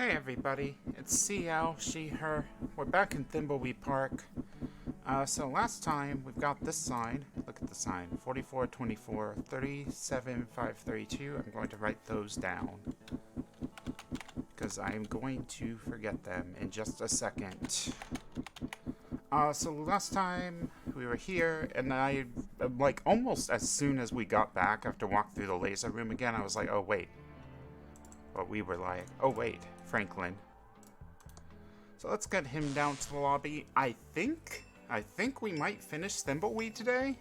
Hey everybody, it's CL, she, her. We're back in Thimbleweed Park. So last time we've got this sign. Look at the sign. 4424, 37532. I'm going to write those down, because I'm going to forget them in just a second. So last time we were here, and like, almost as soon as we got back, after walking through the laser room again, I was like, oh wait. But we were like, oh wait, Franklin. So let's get him down to the lobby. I think we might finish Thimbleweed today.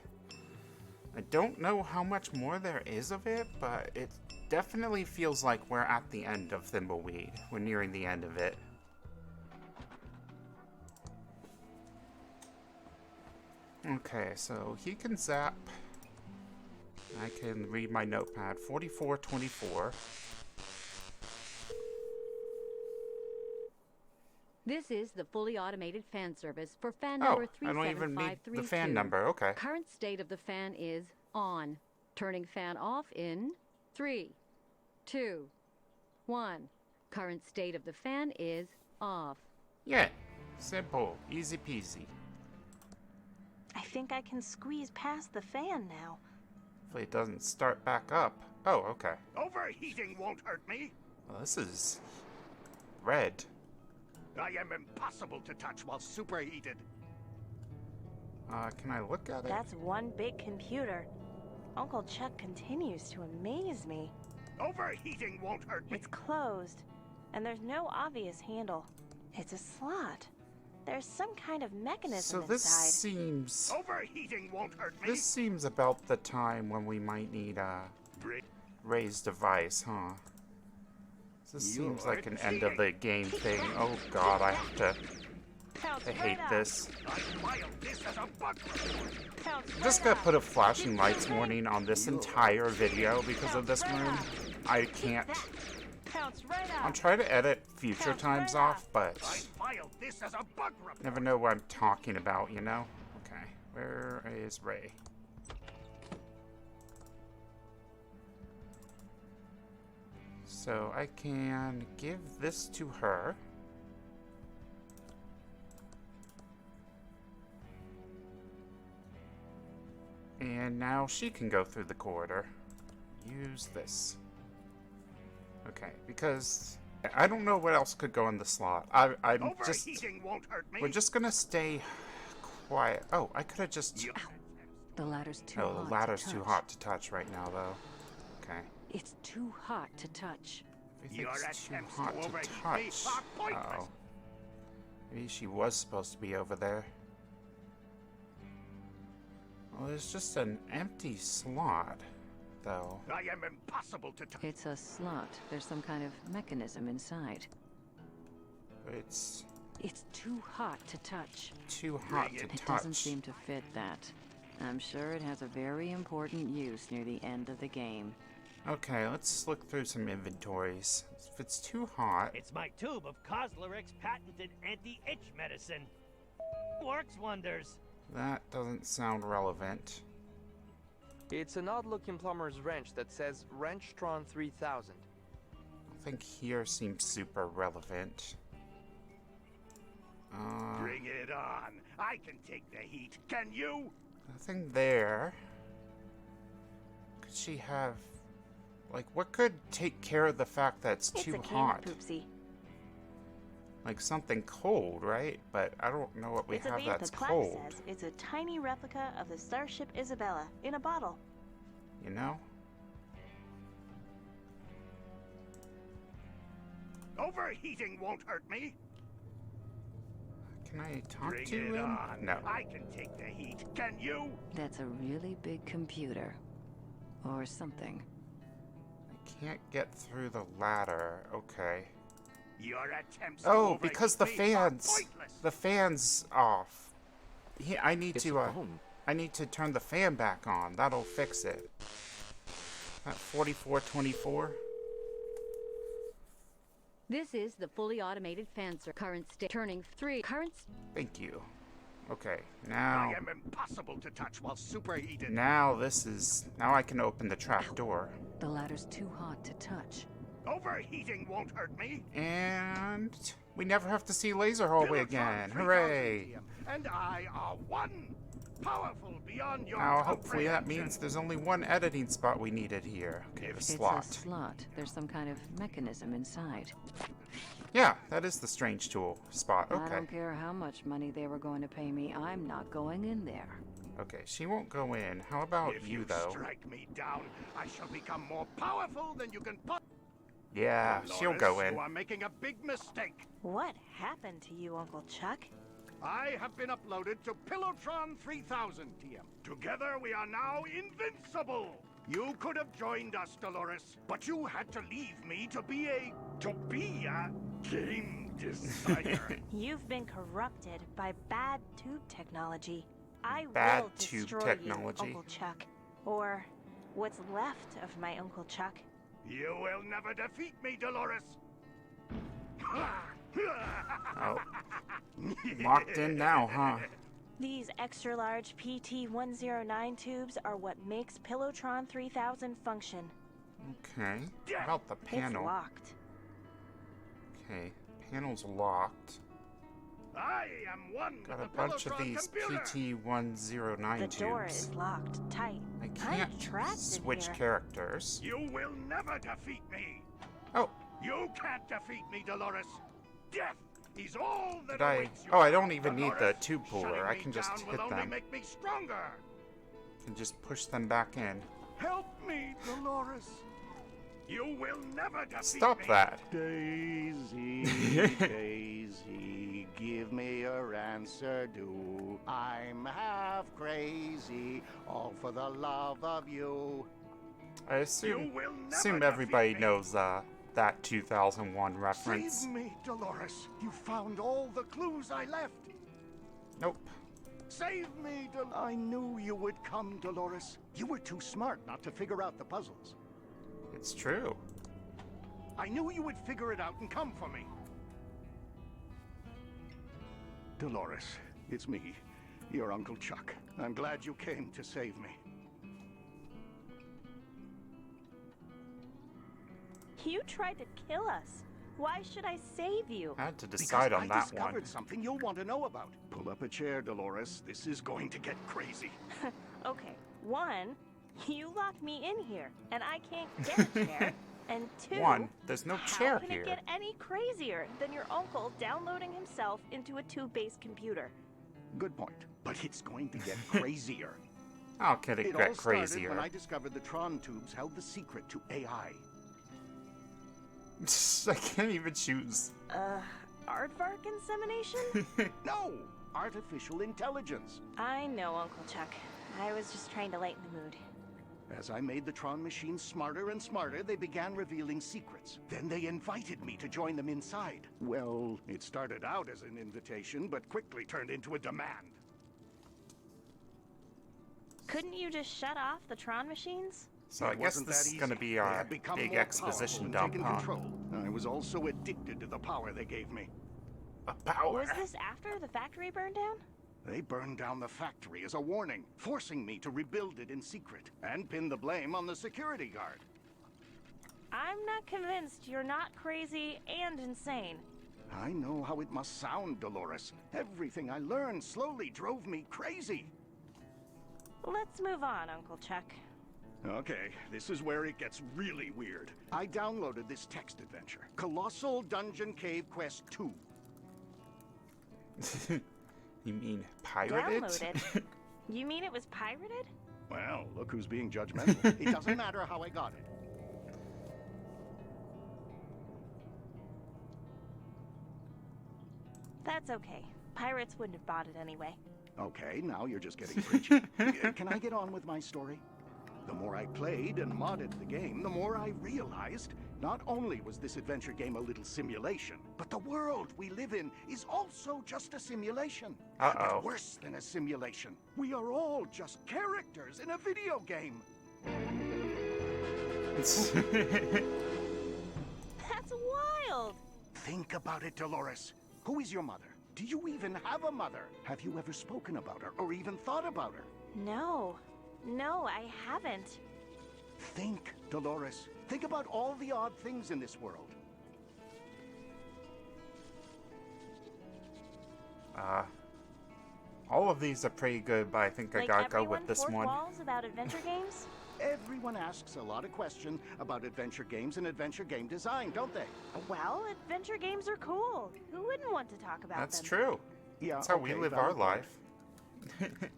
I don't know how much more there is of it, but it definitely feels like we're at the end of Thimbleweed. We're nearing the end of it. Okay, so he can zap. I can read my notepad. 4424. This is the fully automated fan service for fan number 37532. I don't even need the fan number, okay. Current state of the fan is on. Turning fan off in 3, 2, 1. Current state of the fan is off. Yeah, simple, easy peasy. I think I can squeeze past the fan now. Hopefully it doesn't start back up. Oh, okay. Overheating won't hurt me. Well, this is red. I am impossible to touch while superheated. Can I look at it? That's one big computer. Uncle Chuck continues to amaze me. Overheating won't hurt me. It's closed, and there's no obvious handle. It's a slot. There's some kind of mechanism so this inside. seems... Overheating won't hurt me. This seems about the time when we might need a raised device, huh? This seems like an end of the game thing. Oh god, I hate this. I'm just gonna put a flashing lights warning on this entire video because of this room. I can't. I'll try to edit future times off, but never know what I'm talking about, you know? Okay, where is Ray? So I can give this to her. And now she can go through the corridor. Use this. Okay, because I don't know what else could go in the slot. We're just gonna stay quiet. Oh, I could have just... Ow. The ladder's too hot. hot. Oh, the ladder's too hot to touch right now, though. Okay. It's too hot to touch. Everything's too hot to touch. Uh-oh. Maybe she was supposed to be over there. Well, there's just an empty slot, though. I am impossible to touch. It's a slot. There's some kind of mechanism inside. It's too hot to touch. Too hot to touch. It doesn't seem to fit that. I'm sure it has a very important use near the end of the game. Okay, let's look through some inventories. If it's too hot... It's my tube of Cosleric's patented anti-itch medicine. Works wonders. That doesn't sound relevant. It's an odd-looking plumber's wrench that says Wrenchtron 3000. I think here seems super relevant. Bring it on. I can take the heat. Can you? Nothing there. Could she have... Like, what could take care of the fact that it's too hot? Poopsie. Like something cold, right? But I don't know what we have that's cold. Says it's a tiny replica of the Starship Isabella in a bottle. You know? Overheating won't hurt me. Can I talk Bring to it him? on. No. I can take the heat. Can you? That's a really big computer. Or something. I can't get through the ladder. Okay. Your attempts Oh, because the fan's off. I need to turn the fan back on. That'll fix it. That 4424. This is the fully automated fan service. Current state turning 3. Thank you. Okay, now... I am impossible to touch while superheated. Now I can open the trap door. The ladder's too hot to touch. Overheating won't hurt me. And we never have to see Laser Hallway again. Hooray! And I are one. Powerful beyond your Now, hopefully that comprehension. means there's only one editing spot we needed here. Okay, the It's slot. a slot. There's some kind of mechanism inside. Yeah, that is the strange tool spot. I Okay. don't care how much money they were going to pay me. I'm not going in there. Okay, she won't go in. How about If you, you though? strike me down, I shall become more powerful than you can put. Yeah, she'll go in. You are making a big mistake. What happened to you, Uncle Chuck? I have been uploaded to Pillowtron 3000, TM. Together we are now invincible. You could have joined us, Dolores, but you had to leave me to be a game designer. You've been corrupted by bad tube technology. I Bad will tube destroy technology? you, Uncle Chuck. Or what's left of my Uncle Chuck. You will never defeat me, Dolores. Oh. Locked in now, huh? These extra-large PT-109 tubes are what makes Pillowtron 3000 function. Okay. How about the It's panel? locked. Okay, panel's locked. I am one Got a with the bunch of Pillowtron these computer. PT-109 The tubes. door is locked tight. I I'm can't trapped in switch here. characters. You will never defeat me. Oh, You can't defeat me, Dolores. Death is all that did I? awaits you. Oh, I don't even need the Dolores, tube puller. shutting I me can just down hit will only them. make me stronger. Can just push them back in. Help me, Dolores. You will never defeat Stop me. that. Daisy, Daisy, give me your answer, do. I'm half crazy, all for the love of you. I You assume will never assume defeat everybody me. knows that 2001 reference. Save me, Dolores. You found all the clues I left. Nope. Save me, Dolores. I knew you would come, Dolores. You were too smart not to figure out the puzzles. It's true. I knew you would figure it out and come for me. Dolores, it's me, your Uncle Chuck. I'm glad you came to save me. You tried to kill us. Why should I save you? I had to decide Because on I that discovered one. something you'll want to know about. Pull up a chair, Dolores. This is going to get crazy. Okay, one, you locked me in here, and I can't get a chair. And two, One, there's no chair how can here. it get any crazier than your uncle downloading himself into a tube-based computer? Good point. But it's going to get crazier. How could it It get all started crazier? when I discovered the Tron tubes held the secret to AI. I can't even choose. Aardvark insemination? No! Artificial intelligence. I know, Uncle Chuck. I was just trying to lighten the mood. As I made the Tron machines smarter and smarter, they began revealing secrets. Then they invited me to join them inside. Well, it started out as an invitation, but quickly turned into a demand. Couldn't you just shut off the Tron machines? So I It guess wasn't this that is going to easy. be They our had become big more exposition powerful and dump, taken huh? control. I was also addicted to the power they gave me. A power. Was this after the factory burned down? They burned down the factory as a warning, forcing me to rebuild it in secret, and pin the blame on the security guard. I'm not convinced you're not crazy and insane. I know how it must sound, Dolores. Everything I learned slowly drove me crazy. Let's move on, Uncle Chuck. Okay, this is where it gets really weird. I downloaded this text adventure, Colossal Dungeon Cave Quest 2. You mean pirated? Downloaded? You mean it was pirated? Well, look who's being judgmental. It doesn't matter how I got it. That's okay. Pirates wouldn't have bought it anyway. Okay, now you're just getting preachy. Can I get on with my story? The more I played and modded the game, the more I realized not only was this adventure game a little simulation, but the world we live in is also just a simulation. Uh-oh. But worse than a simulation. We are all just characters in a video game. That's wild! Think about it, Dolores. Who is your mother? Do you even have a mother? Have you ever spoken about her or even thought about her? No. No, I haven't. Think, Dolores. Think about all the odd things in this world. All of these are pretty good, but I think I Like gotta go everyone with this fourth one. walls about adventure games? Everyone asks a lot of questions about adventure games and adventure game design, don't they? Well, adventure games are cool. Who wouldn't want to talk about That's them? true. Yeah, That's how we okay, live our valid point. life.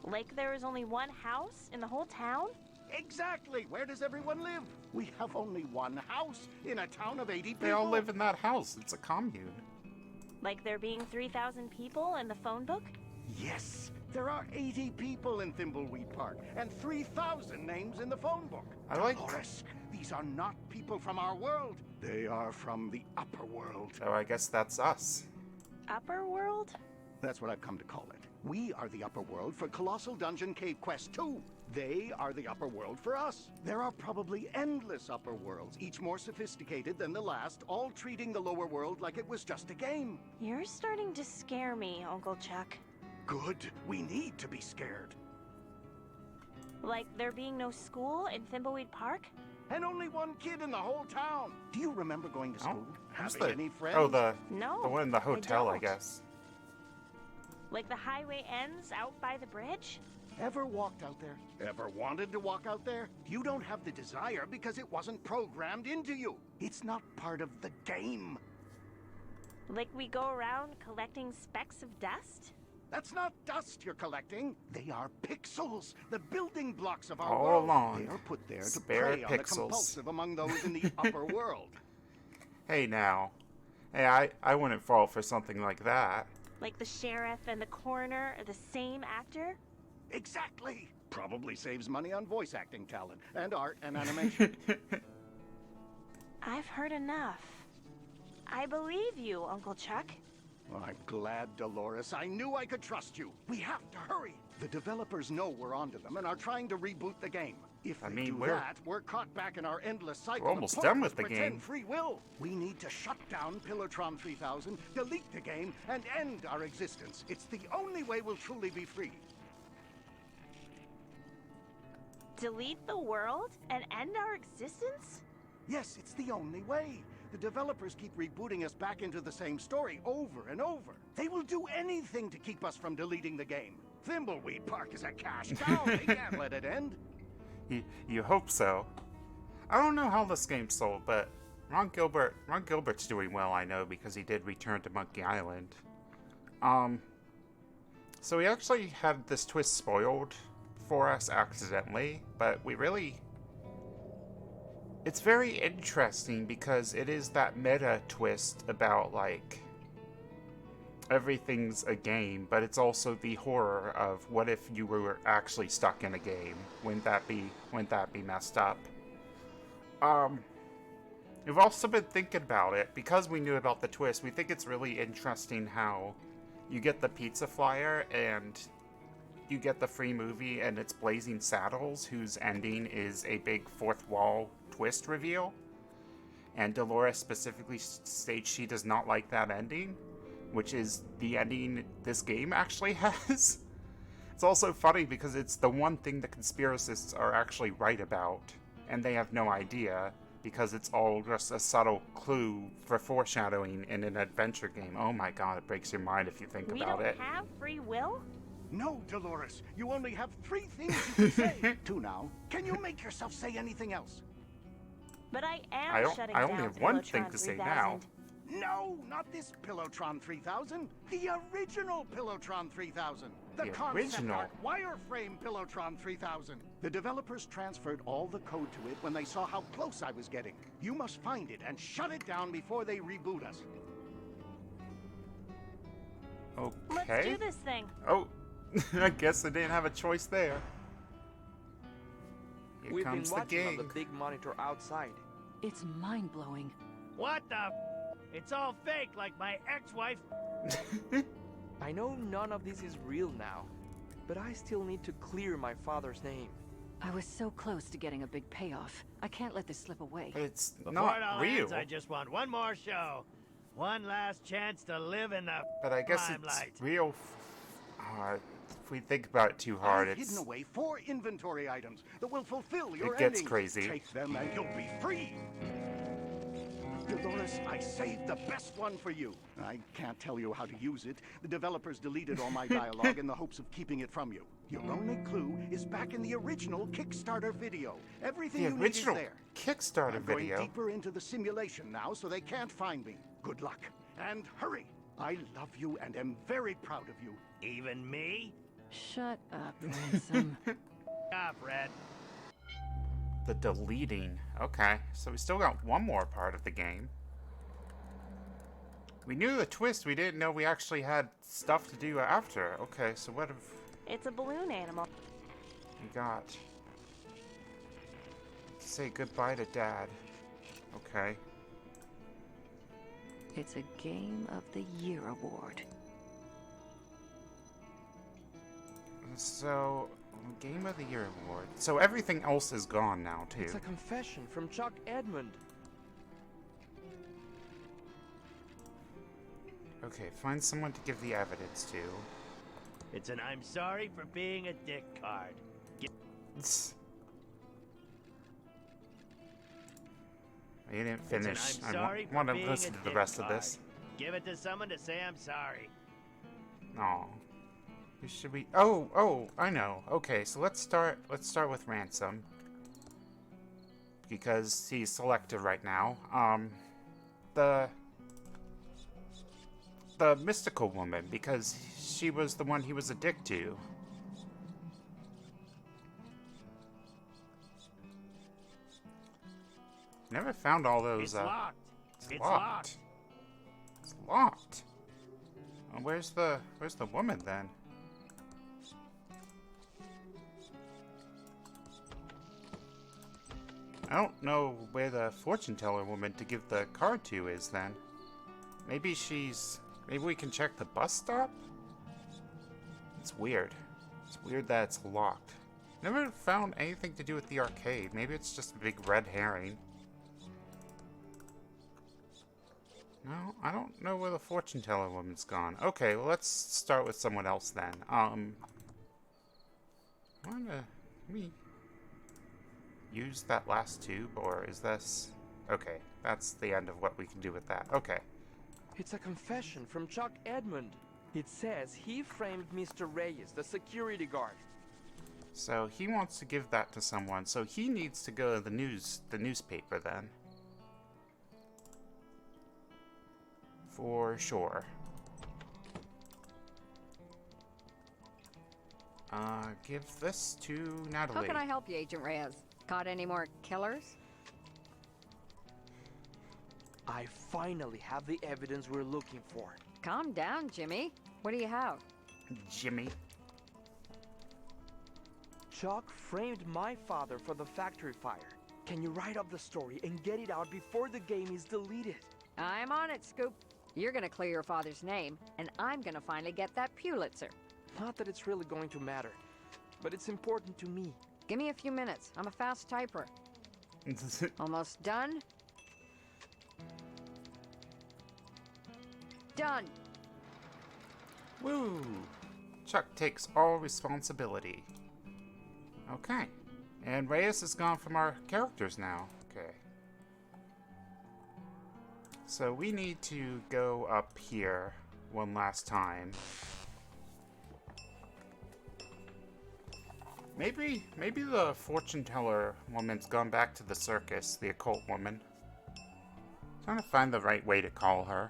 Like there is only one house in the whole town? Exactly. Where does everyone live? We have only one house in a town of 80 people. They all live in that house. It's a commune. Like there being 3,000 people in the phone book? Yes. There are 80 people in Thimbleweed Park and 3,000 names in the phone book. I like- Dolores, these are not people from our world. They are from the upper world. So I guess that's us. Upper world? That's what I've come to call it. We are the upper world for Colossal Dungeon Cave Quest 2. They are the upper world for us. There are probably endless upper worlds, each more sophisticated than the last, all treating the lower world like it was just a game. You're starting to scare me, Uncle Chuck. Good. We need to be scared. Like there being no school in Thimbleweed Park? And only one kid in the whole town. Do you remember going to school? Who's Having any friends? Oh, the No. one in the hotel, I don't. guess. Like the highway ends out by the bridge? Ever walked out there? Ever wanted to walk out there? You don't have the desire because it wasn't programmed into you. It's not part of the game. Like we go around collecting specks of dust? That's not dust you're collecting. They are pixels, the building blocks of our All world. along. They are put there to Spare prey on the pixels. compulsive among those in the upper world. Hey now. Hey, I wouldn't fall for something like that. Like the sheriff and the coroner are the same actor? Exactly. Probably saves money on voice acting talent and art and animation. I've heard enough. I believe you, Uncle Chuck. Well, I'm glad, Dolores. I knew I could trust you. We have to hurry. The developers know we're onto them and are trying to reboot the game. If I they mean, do we're- that, we're caught back in our endless cycle. We're of almost done pointless with the pretend game. free will. We need to shut down Pilotron 3000, delete the game, and end our existence. It's the only way we'll truly be free. Delete the world and end our existence? Yes, it's the only way. The developers keep rebooting us back into the same story over and over. They will do anything to keep us from deleting the game. Thimbleweed Park is a cash cow. They can't let it end. You hope so. I don't know how this game sold, but Ron Gilbert's doing well, I know, because he did return to Monkey Island. So we actually had this twist spoiled for us accidentally, but it's very interesting because it is that meta twist about, like, everything's a game, but it's also the horror of what if you were actually stuck in a game? Wouldn't that be messed up? We've also been thinking about it because we knew about the twist. We think it's really interesting how you get the pizza flyer and you get the free movie and it's Blazing Saddles, whose ending is a big fourth wall twist reveal. And Dolores specifically states she does not like that ending, which is the ending this game actually has. It's also funny because it's the one thing the conspiracists are actually right about, and they have no idea because it's all just a subtle clue for foreshadowing in an adventure game. Oh my god, it breaks your mind if you think We about don't it. have free will? No, Dolores. You only have 3 things you can say. 2 now. Can you make yourself say anything else? But I I am don't- shutting I down only have one thing Pilotron to say 3000. now. No, not this Pilotron 3000. The original Pilotron 3000. The concept original? art wireframe Pilotron 3000. The developers transferred all the code to it when they saw how close I was getting. You must find it and shut it down before they reboot us. Let's Okay. do this thing. Oh, I guess I didn't have a choice there. Here We've been comes the watching on the gang. big monitor outside. It's mind-blowing. What the? It's all fake, like my ex-wife. I know none of this is real now, but I still need to clear my father's name. I was so close to getting a big payoff. I can't let this slip away. It's Before not it all real, ends, I just want one more show. One last chance to live in the but I guess limelight. it's real if we think about it too hard, I've hidden away 4 inventory items that will fulfill your it gets ending. crazy. Take them and you'll be free. Dolores, I saved the best one for you. I can't tell you how to use it. The developers deleted all my dialogue in the hopes of keeping it from you. Your only clue is back in the original Kickstarter video. Everything The you need original is there. Kickstarter I'm video. going deeper into the simulation now, so they can't find me. Good luck. And hurry. I love you and am very proud of you. Even me? Shut up, Ransom. Ah, Fred. The deleting. Okay, so we still got one more part of the game. We knew the twist, we didn't know we actually had stuff to do after. Okay, so what have It's a balloon animal. we got? Say goodbye to Dad. Okay. It's a Game of the Year award. So, Game of the Year award. So everything else is gone now, too. It's a confession from Chuck Edmund. Okay, find someone to give the evidence to. It's an I'm sorry for being a dick card. You didn't It's an finish. I'm sorry for want to being listen a to the dick rest of card. this. Give it to someone to say I'm sorry. Oh. Who should we? Oh, I know. Okay, so let's start with Ransom. Because he's selected right now. The mystical woman, because she was the one he was a dick to. Never found all those. It's locked. It's locked. locked. It's locked. Oh, where's the woman then? I don't know where the fortune teller woman to give the card to is then. Maybe we can check the bus stop? It's weird. It's weird that it's locked. Never found anything to do with the arcade. Maybe it's just a big red herring. No, I don't know where the fortune teller woman's gone. Okay, well, let's start with someone else then. Let me use that last tube, or is this... Okay, that's the end of what we can do with that. Okay. It's a confession from Chuck Edmund. It says he framed Mr. Reyes, the security guard. So he wants to give that to someone, so he needs to go to the newspaper then. For sure. Give this to Natalie. How can I help you, Agent Reyes? Caught any more killers? I finally have the evidence we're looking for. Calm down, Jimmy. What do you have? Jimmy. Chuck framed my father for the factory fire. Can you write up the story and get it out before the game is deleted? I'm on it, Scoop. You're gonna clear your father's name, and I'm gonna finally get that Pulitzer. Not that it's really going to matter, but it's important to me. Give me a few minutes. I'm a fast typer. Almost done. Done. Woo! Chuck takes all responsibility. Okay. And Reyes is gone from our characters now. Okay. So we need to go up here one last time. Maybe the fortune teller woman's gone back to the circus, the occult woman. Trying to find the right way to call her.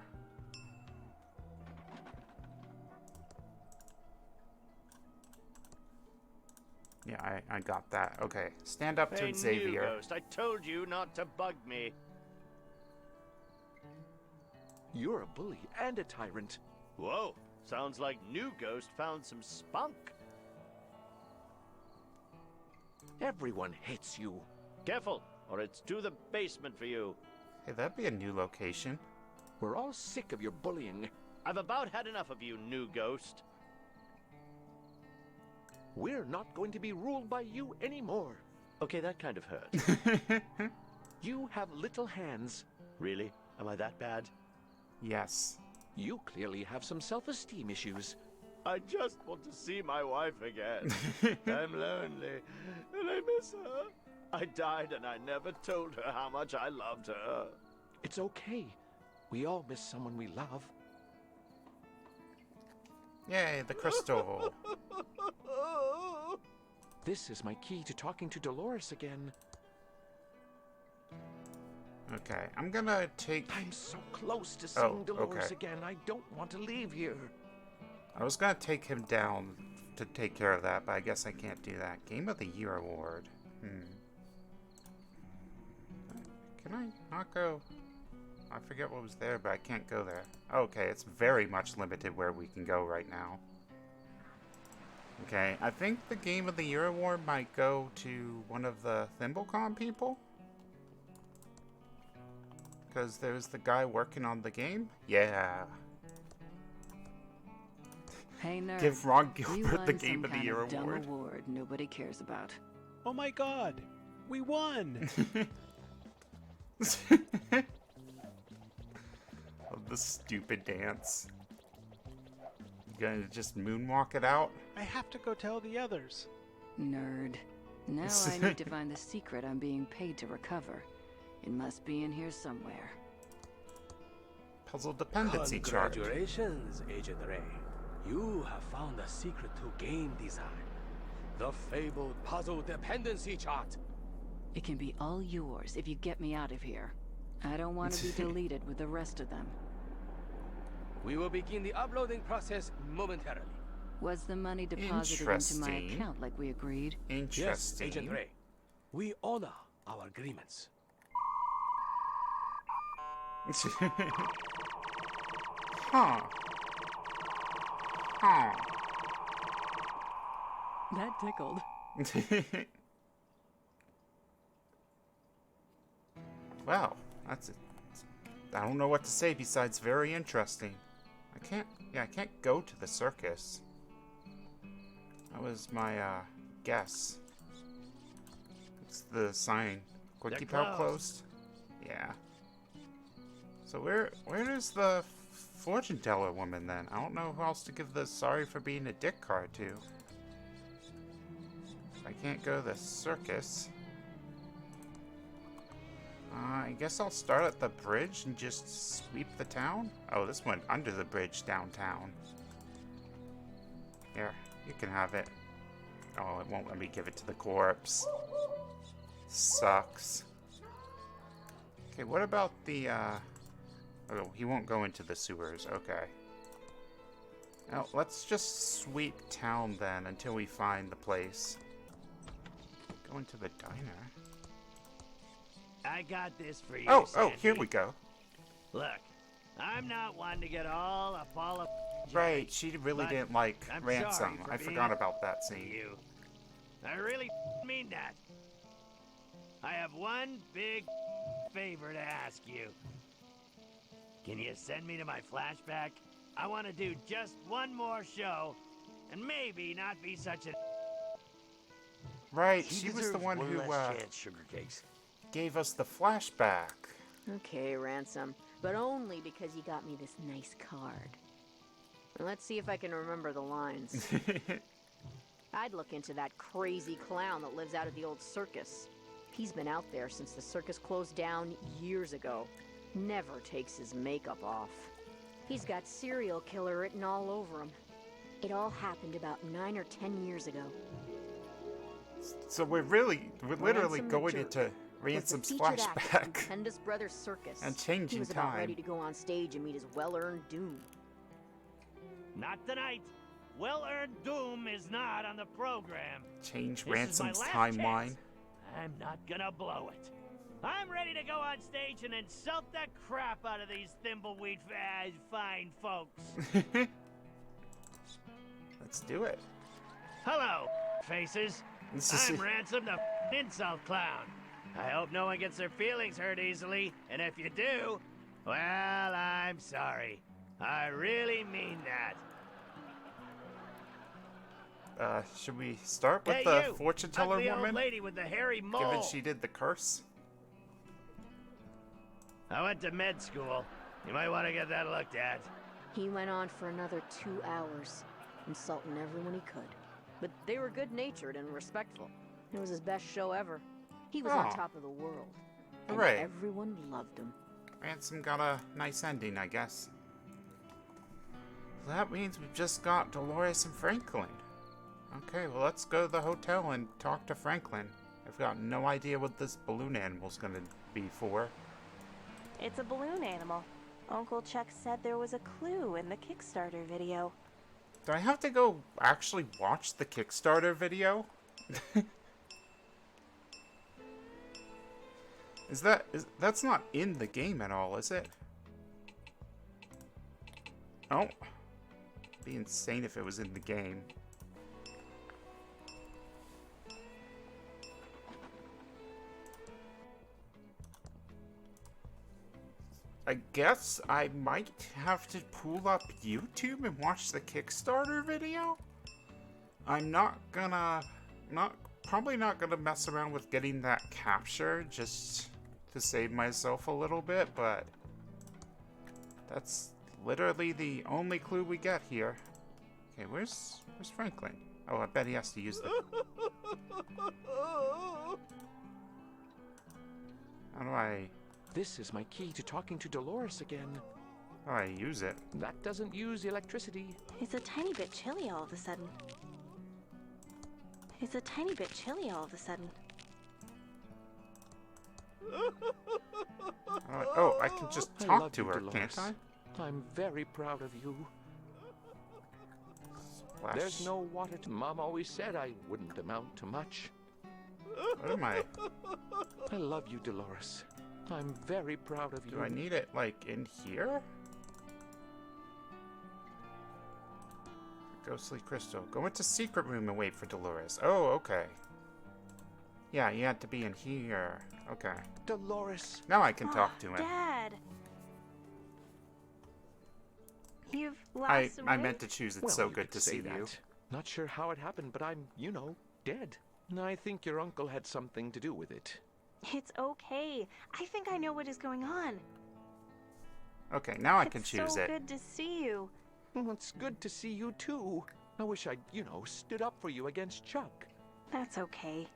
Yeah, I got that. Okay, stand up Hey, to Xavier. New Ghost, I told you not to bug me. You're a bully and a tyrant. Whoa, sounds like New Ghost found some spunk. Everyone hates you. Careful, or it's to the basement for you. Hey, that'd be a new location. We're all sick of your bullying. I've about had enough of you, New Ghost. We're not going to be ruled by you anymore. Okay, that kind of hurt. You have little hands. Really? Am I that bad? Yes. You clearly have some self-esteem issues. I just want to see my wife again. I'm lonely, and I miss her. I died and I never told her how much I loved her. It's okay. We all miss someone we love. Yay, the crystal. This is my key to talking to Dolores again. Okay, I'm gonna take... I'm so close to seeing Dolores okay. again. I don't want to leave here. I was gonna take him down to take care of that, but I guess I can't do that. Game of the Year award. Can I not go? I forget what was there, but I can't go there. Okay, it's very much limited where we can go right now. Okay, I think the Game of the Year award might go to one of the ThimbleCon people. Because there's the guy working on the game. Yeah. Hey, nerd. Give Ron You Gilbert won the some Game of the kind Year of dumb award. award nobody cares about. Oh my god, we won! Oh, the stupid dance. You gonna just moonwalk it out? I have to go tell the others. Nerd. Now I need to find the secret I'm being paid to recover. It must be in here somewhere. Puzzle dependency chart. Congratulations, Agent Ray. You have found the secret to game design. The fabled puzzle dependency chart. It can be all yours if you get me out of here. I don't want to be deleted with the rest of them. We will begin the uploading process momentarily. Was the money deposited into my account like we agreed? Yes, Agent Ray. We honor our agreements. Huh. Huh. That tickled. Wow, that's it. I don't know what to say besides very interesting. I can't go to the circus. That was my, guess. It's the sign. Quickie Pal closed? Yeah. So where is the fortune teller woman then? I don't know who else to give the sorry for being a dick card to. I can't go to the circus. I guess I'll start at the bridge and just sweep the town? Oh, this went under the bridge downtown. Here, you can have it. Oh, it won't let me give it to the corpse. Sucks. Okay, what about the, Oh, he won't go into the sewers. Okay. Now, let's just sweep town then until we find the place. Go into the diner. I got this for you, Oh, Sandy. here we go. Look, I'm not one to get all up Right, she really didn't like I'm ransom. sorry for I being forgot about that scene. you. I really mean that. I have one big favor to ask you. Can you send me to my flashback? I want to do just one more show, and maybe not be such a... Right, she was the one who Sugar cakes. gave us the flashback. Okay, Ransom, but only because you got me this nice card. Let's see if I can remember the lines. I'd look into that crazy clown that lives out at the old circus. He's been out there since the circus closed down years ago. Never takes his makeup off. He's got serial killer written all over him. It all happened about 9 or 10 years ago. So we're literally Ransom the going Jerk into Ransom's was the featured act at flashback. Stupendous Brothers Circus. And changing He was about time. ready to go on stage and meet his well-earned doom. Not tonight. Well-earned doom is not on the program. Change This is my Ransom's last timeline. chance. I'm not gonna blow it. I'm ready to go on stage and insult the crap out of these Thimbleweed fine folks. Let's do it. Hello, faces. I'm Ransom the insult clown. I hope no one gets their feelings hurt easily, and if you do, well, I'm sorry. I really mean that. Should we start with Hey, the you, fortune teller ugly woman? old lady with the hairy mole. Given she did the curse. I went to med school. You might want to get that looked at. He went on for another 2 hours. insulting everyone he could. But they were good-natured and respectful. It was his best show ever. He was on Oh. top of the world. And Hooray. everyone loved him. Ransom got a nice ending, I guess. That means we've just got Dolores and Franklin. Okay, well, let's go to the hotel and talk to Franklin. I've got no idea what this balloon animal's gonna be for. It's a balloon animal. Uncle Chuck said there was a clue in the Kickstarter video. Do I have to go actually watch the Kickstarter video? That's not in the game at all, is it? Oh. It'd be insane if it was in the game. I guess I might have to pull up YouTube and watch the Kickstarter video. I'm probably not gonna mess around with getting that capture just to save myself a little bit, but that's literally the only clue we get here. Okay, where's Franklin? Oh, I bet he has to use the... How do I... This is my key to talking to Dolores again. How do I use it? That doesn't use electricity. It's a tiny bit chilly all of a sudden. It's a tiny bit chilly all of a sudden. Oh, I can just I talk love to you, her, Dolores. can't I? I'm very proud of you. Splash. There's no water to... Mom always said I wouldn't amount to much. What am I? I love you, Dolores. I'm very proud of you. Do I need it, like, in here? Ghostly crystal. Go into secret room and wait for Dolores. Oh, okay. Yeah, you had to be in here. Okay. Dolores. Now I can talk to him. Dad! You've lost I meant to choose It's Well, So you Good could to say See that. You. Not sure how it happened, but I'm, dead. I think your uncle had something to do with it. It's okay. I think I know what is going on. Okay, now I can choose It's so it. good to see you. Well, it's good to see you, too. I wish I'd, stood up for you against Chuck. That's okay.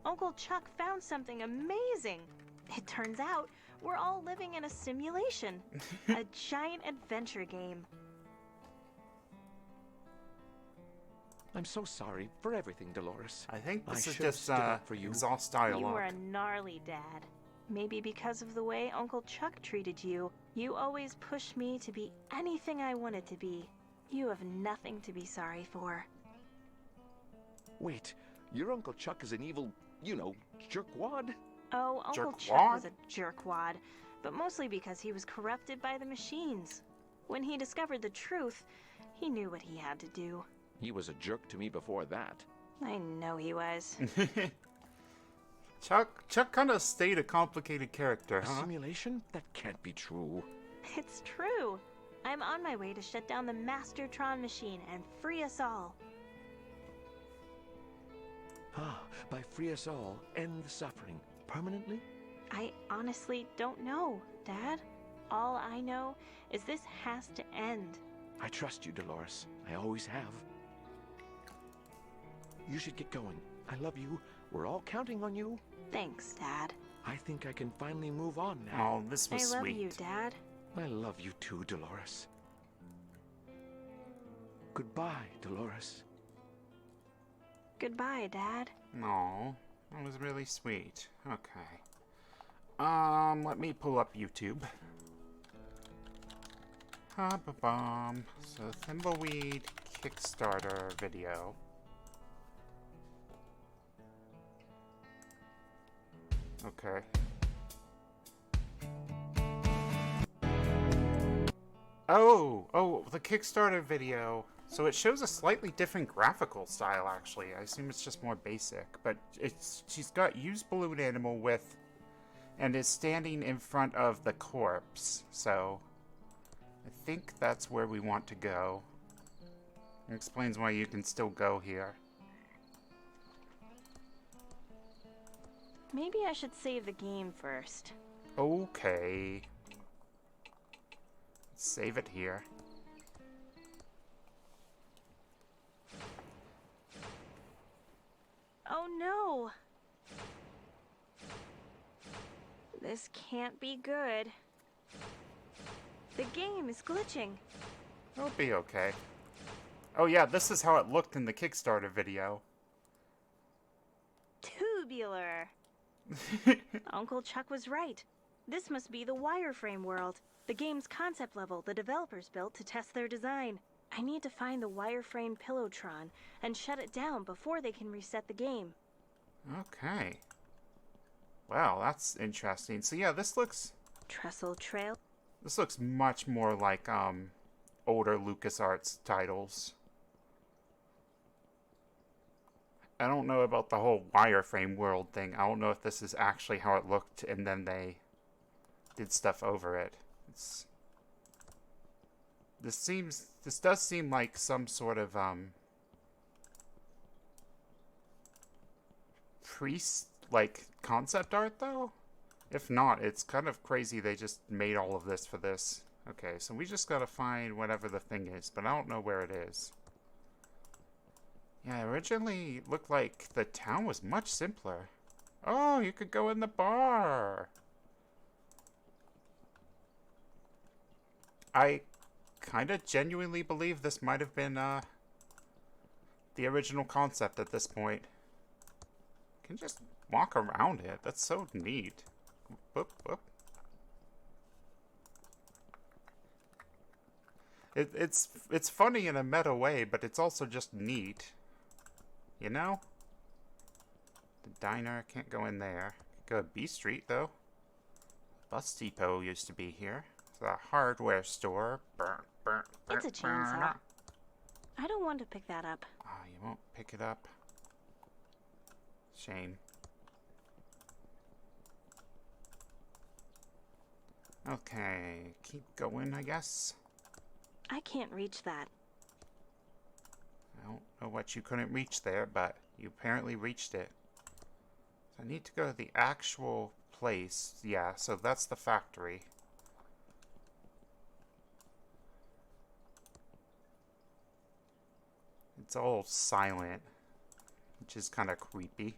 Uncle Chuck found something amazing. It turns out we're all living in a simulation. A giant adventure game. I'm so sorry for everything, Dolores. I think this is should have just stood up for you. exhaust You dialogue. were a gnarly dad. Maybe because of the way Uncle Chuck treated you, you always pushed me to be anything I wanted to be. You have nothing to be sorry for. Wait, your Uncle Chuck is an evil, jerkwad? Oh, Uncle Chuck Jerkwad? was a jerkwad, but mostly because he was corrupted by the machines. When he discovered the truth, he knew what he had to do. He was a jerk to me before that. I know he was. Chuck kind of stayed a complicated character, A huh? simulation? That can't be true. It's true. I'm on my way to shut down the Mastertron machine and free us all. By free us all, end the suffering. Permanently? I honestly don't know, Dad. All I know is this has to end. I trust you, Dolores. I always have. You should get going. I love you. We're all counting on you. Thanks, Dad. I think I can finally move on now. Oh, this I was love sweet. you, Dad. I love you too, Dolores. Goodbye, Dolores. Goodbye, Dad. Aw, that was really sweet. Okay. Let me pull up YouTube. Ha-ba-bum. So, Thimbleweed Kickstarter video. Okay. Oh, the Kickstarter video. So it shows a slightly different graphical style, actually. I assume it's just more basic, but she's got used balloon animal with, and is standing in front of the corpse. So I think that's where we want to go. It explains why you can still go here. Maybe I should save the game first. Okay. Save it here. Oh no! This can't be good. The game is glitching. It'll be okay. Oh yeah, this is how it looked in the Kickstarter video. Tubular. Uncle Chuck was right. This must be the wireframe world, the game's concept level the developers built to test their design. I need to find the wireframe Pillowtron and shut it down before they can reset the game. Okay. Wow, that's interesting. So yeah, this looks... Trestle Trail. This looks much more like, older LucasArts titles. I don't know about the whole wireframe world thing. I don't know if this is actually how it looked and then they did stuff over it. This does seem like some sort of, like, concept art, though? If not, it's kind of crazy they just made all of this for this. Okay, so we just gotta find whatever the thing is, but I don't know where it is. Yeah, originally it looked like the town was much simpler. Oh, you could go in the bar! I kind of genuinely believe this might have been, the original concept at this point. You can just walk around it. That's so neat. Whoop, whoop. It's funny in a meta way, but it's also just neat. You know? The diner, can't go in there. Go to B Street, though. Bus depot used to be here. It's a hardware store. It's a chainsaw. I don't want to pick that up. Oh, you won't pick it up? Shame. Okay, keep going, I guess. I can't reach that. I don't know what you couldn't reach there, but you apparently reached it. So I need to go to the actual place. Yeah, so that's the factory. It's all silent, which is kind of creepy.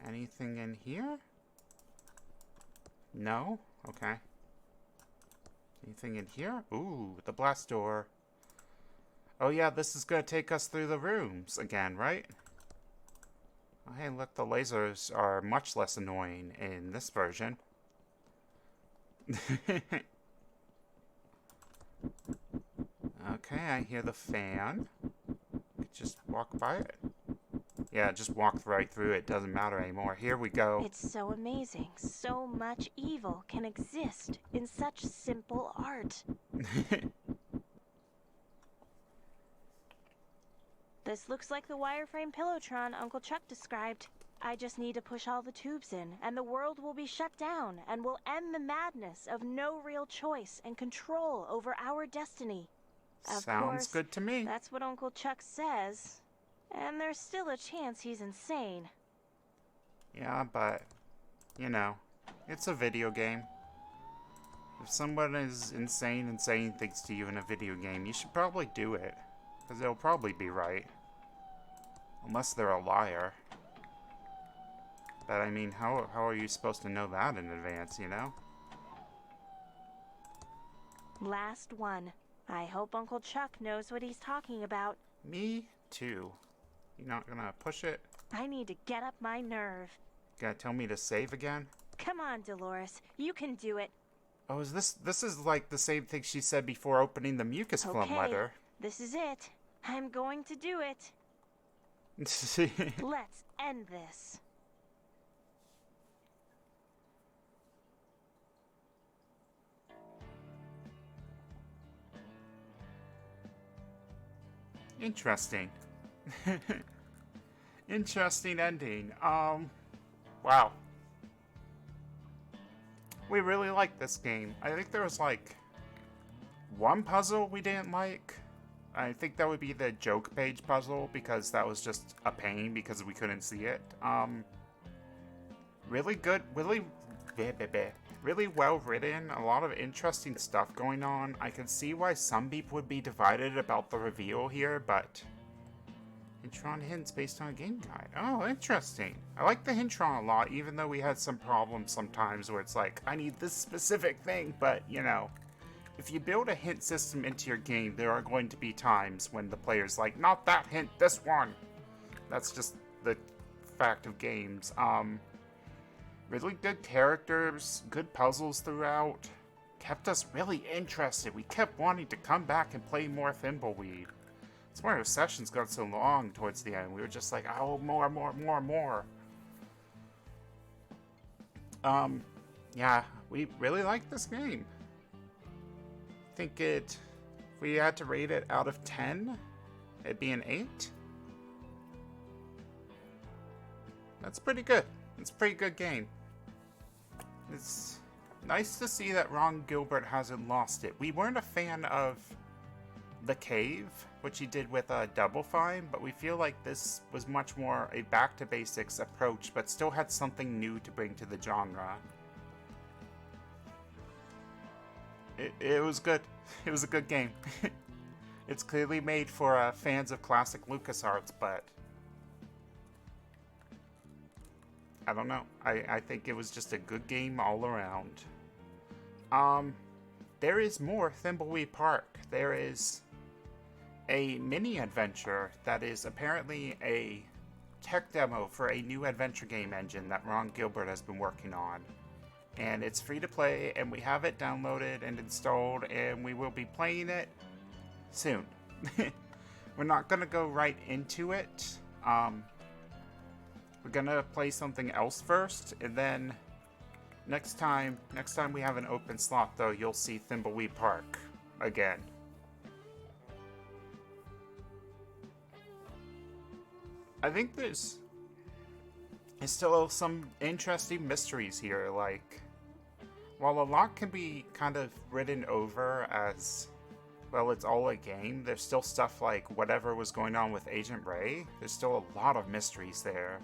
Anything in here? No? Okay. Anything in here? Ooh, the blast door. Oh yeah, this is gonna take us through the rooms again, right? Oh, hey, look, the lasers are much less annoying in this version. Okay, I hear the fan. Just walk by it. Yeah, just walk right through it. Doesn't matter anymore. Here we go. It's so amazing. So much evil can exist in such simple art. This looks like the wireframe Pillowtron Uncle Chuck described. I just need to push all the tubes in, and the world will be shut down, and we'll end the madness of no real choice and control over our destiny. Of Sounds course, good to me. That's what Uncle Chuck says. And there's still a chance he's insane. Yeah, but, you know, it's a video game. If someone is insane and saying things to you in a video game, you should probably do it. Because they'll probably be right. Unless they're a liar. But I mean, how are you supposed to know that in advance, you know? Last one. I hope Uncle Chuck knows what he's talking about. Me too. You not gonna push it? I need to get up my nerve. Gonna tell me to save again? Come on, Dolores. You can do it. Oh, is this is like the same thing she said before opening the mucus phlegm letter. This is it. I'm going to do it. Let's end this. Interesting. Interesting ending. Wow. We really liked this game. I think there was like one puzzle we didn't like. I think that would be the joke page puzzle because that was just a pain because we couldn't see it. Really good, really well written, a lot of interesting stuff going on. I can see why some people would be divided about the reveal here, but Hintron hints based on a game guide. Oh, interesting. I like the Hintron a lot, even though we had some problems sometimes where it's like, I need this specific thing, but, you know, if you build a hint system into your game, there are going to be times when the player's like, not that hint, this one. That's just the fact of games. Really good characters, good puzzles throughout. Kept us really interested. We kept wanting to come back and play more Thimbleweed. It's why our sessions got so long towards the end. We were just like, oh, more. Yeah, we really like this game. I think if we had to rate it out of 10, it'd be an 8. That's pretty good. It's a pretty good game. It's nice to see that Ron Gilbert hasn't lost it. We weren't a fan of The Cave, which he did with Double Fine, but we feel like this was much more a back-to-basics approach, but still had something new to bring to the genre. It was good. It was a good game. It's clearly made for fans of classic LucasArts, but I don't know. I think it was just a good game all around. There is more Thimbleweed Park. There is a mini adventure that is apparently a tech demo for a new adventure game engine that Ron Gilbert has been working on. And it's free to play, and we have it downloaded and installed, and we will be playing it soon. We're not going to go right into it. We're gonna play something else first, and then next time we have an open slot, though, you'll see Thimbleweed Park again. I think there's still some interesting mysteries here, like, while a lot can be kind of written over as, well, it's all a game, there's still stuff like whatever was going on with Agent Ray. There's still a lot of mysteries there.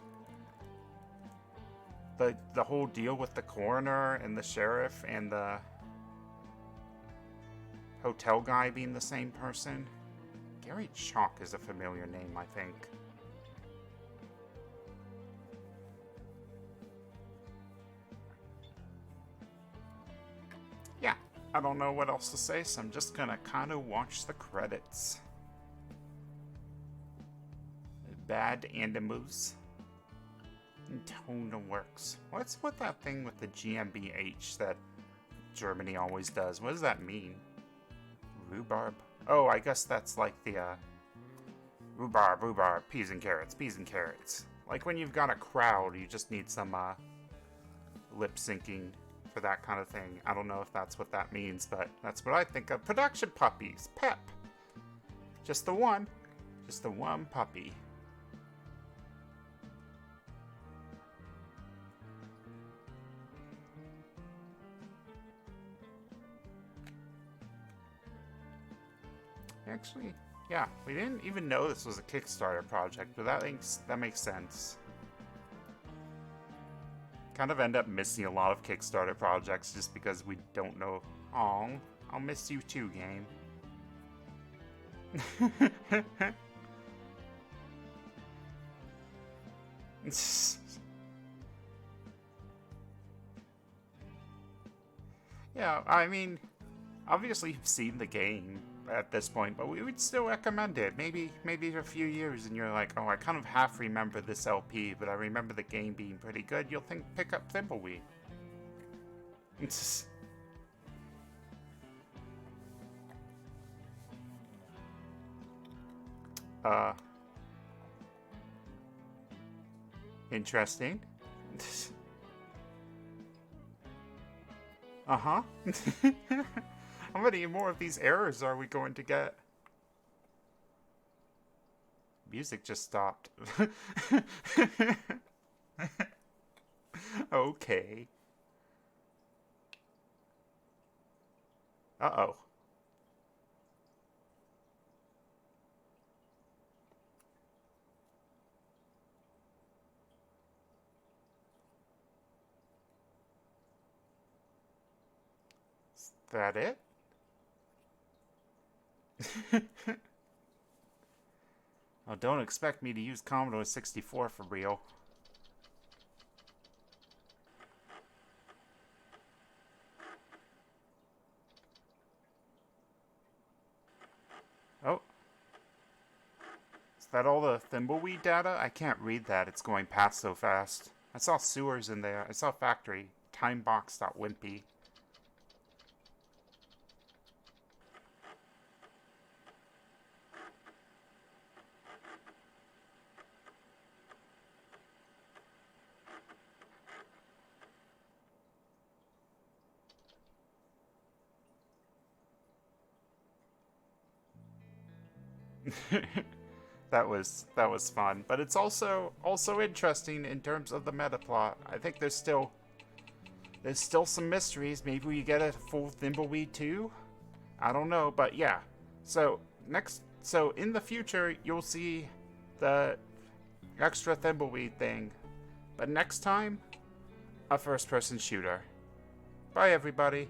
The whole deal with the coroner and the sheriff and the hotel guy being the same person. Gary Chalk is a familiar name, I think. Yeah, I don't know what else to say, so I'm just gonna kind of watch the credits. Bad Animals. Tonal Works. What's with that thing with the GmbH that Germany always does? What does that mean? Rhubarb? Oh, I guess that's like the, rhubarb, peas and carrots. Like when you've got a crowd, you just need some, lip syncing for that kind of thing. I don't know if that's what that means, but that's what I think of. Production puppies. Pep. Just the one puppy. Actually, yeah, we didn't even know this was a Kickstarter project, but that makes sense. Kind of end up missing a lot of Kickstarter projects just because we don't know. Aw, I'll miss you too, game. Yeah, I mean, obviously you've seen the game at this point, but we would still recommend it. Maybe a few years and you're like, oh, I kind of half remember this LP, but I remember the game being pretty good. You'll pick up Thimbleweed. Interesting. Uh-huh. How many more of these errors are we going to get? Music just stopped. Okay. Uh-oh. That it? Oh, don't expect me to use Commodore 64 for real. Oh. Is that all the Thimbleweed data? I can't read that. It's going past so fast. I saw sewers in there. I saw factory. Timebox.wimpy. that was fun, but it's also interesting in terms of the meta plot. I think there's still some mysteries. Maybe we get a full Thimbleweed 2. I don't know, but yeah. So in the future you'll see the extra Thimbleweed thing, but next time a first-person shooter. Bye everybody.